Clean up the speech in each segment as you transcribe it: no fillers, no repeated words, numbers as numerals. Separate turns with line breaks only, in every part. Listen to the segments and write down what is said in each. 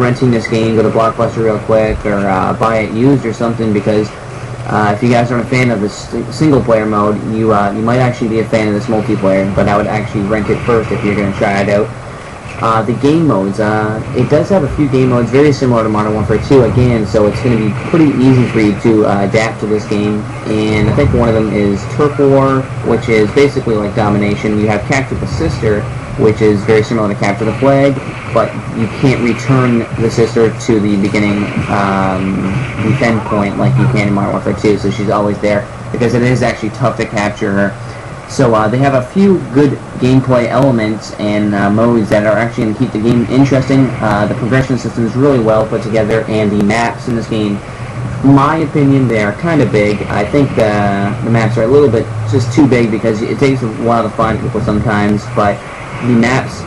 renting this game, go to Blockbuster real quick, or buy it used or something, because if you guys aren't a fan of this single-player mode, you might actually be a fan of this multiplayer, but I would actually rent it first if you're going to try it out. The game modes, it does have a few game modes very similar to Modern Warfare 2 again, so it's going to be pretty easy for you to adapt to this game. And I think one of them is Turf War, which is basically like domination. You have Capture the Sister, which is very similar to Capture the Flag, but you can't return the sister to the beginning defend point like you can in Modern Warfare 2, so she's always there, because it is actually tough to capture her. So they have a few good gameplay elements and modes that are actually going to keep the game interesting. The progression system is really well put together, and the maps in this game, in my opinion, they are kind of big. I think the maps are a little bit just too big, because it takes a while to find people sometimes, but the maps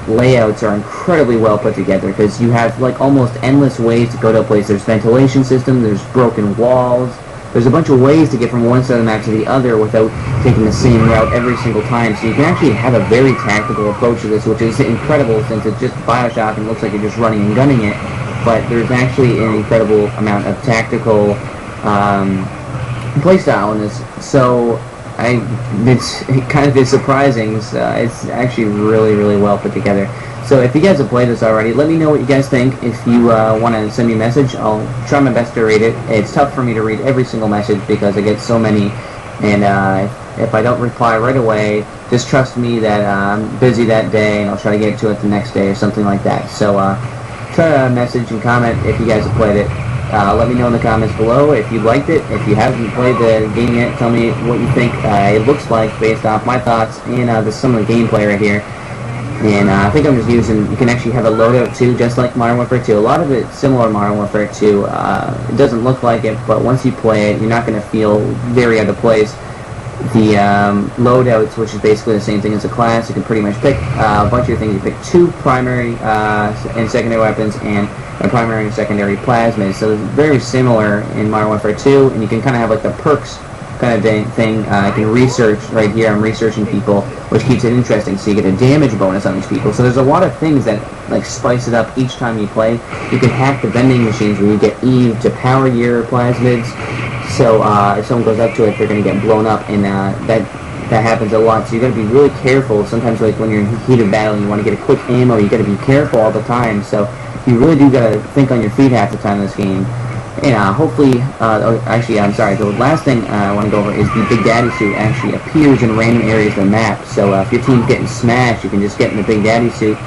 layouts are incredibly well put together, because you have like almost endless ways to go to a place. There's ventilation system, there's broken walls. There's a bunch of ways to get from one side of the map to the other without taking the same route every single time. So you can actually have a very tactical approach to this, which is incredible since it's just Bioshock and it looks like you're just running and gunning it. But there's actually an incredible amount of tactical playstyle in this. So it kind of is surprising. It's actually really, really well put together. So if you guys have played this already, let me know what you guys think. If you want to send me a message, I'll try my best to read it. It's tough for me to read every single message because I get so many, and if I don't reply right away, just trust me that I'm busy that day, and I'll try to get to it the next day or something like that. So try to message and comment if you guys have played it. Let me know in the comments below if you liked it. If you haven't played the game yet, tell me what you think it looks like based off my thoughts and some of the gameplay right here. And I think I'm just using, you can actually have a loadout too, just like Modern Warfare 2. A lot of it's similar to Modern Warfare 2. It doesn't look like it, but once you play it, you're not going to feel very out of place. The loadouts, which is basically the same thing as a class, you can pretty much pick a bunch of things. You pick two primary and secondary weapons and a primary and secondary plasmids. So it's very similar in Modern Warfare 2, and you can kind of have like the perks kind of thing. I can research right here. I'm researching people, which keeps it interesting. So you get a damage bonus on these people. So there's a lot of things that like spice it up each time you play. You can hack the vending machines where you get Eve to power your plasmids. So if someone goes up to it, they're going to get blown up, and that happens a lot. So you got to be really careful. Sometimes, like when you're in heat of battle, and you want to get a quick ammo. You got to be careful all the time. So you really do got to think on your feet half the time in this game. And hopefully, actually, I'm sorry, the last thing I want to go over is the Big Daddy suit actually appears in random areas of the map. So if your team's getting smashed, you can just get in the Big Daddy suit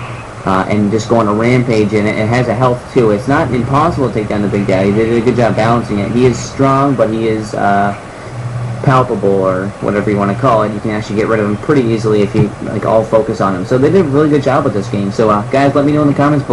and just go on a rampage, and it has a health too. It's not impossible to take down the Big Daddy. They did a good job balancing it. He is strong, but he is palpable, or whatever you want to call it. You can actually get rid of him pretty easily if you like all focus on him. So they did a really good job with this game. So guys, let me know in the comments below.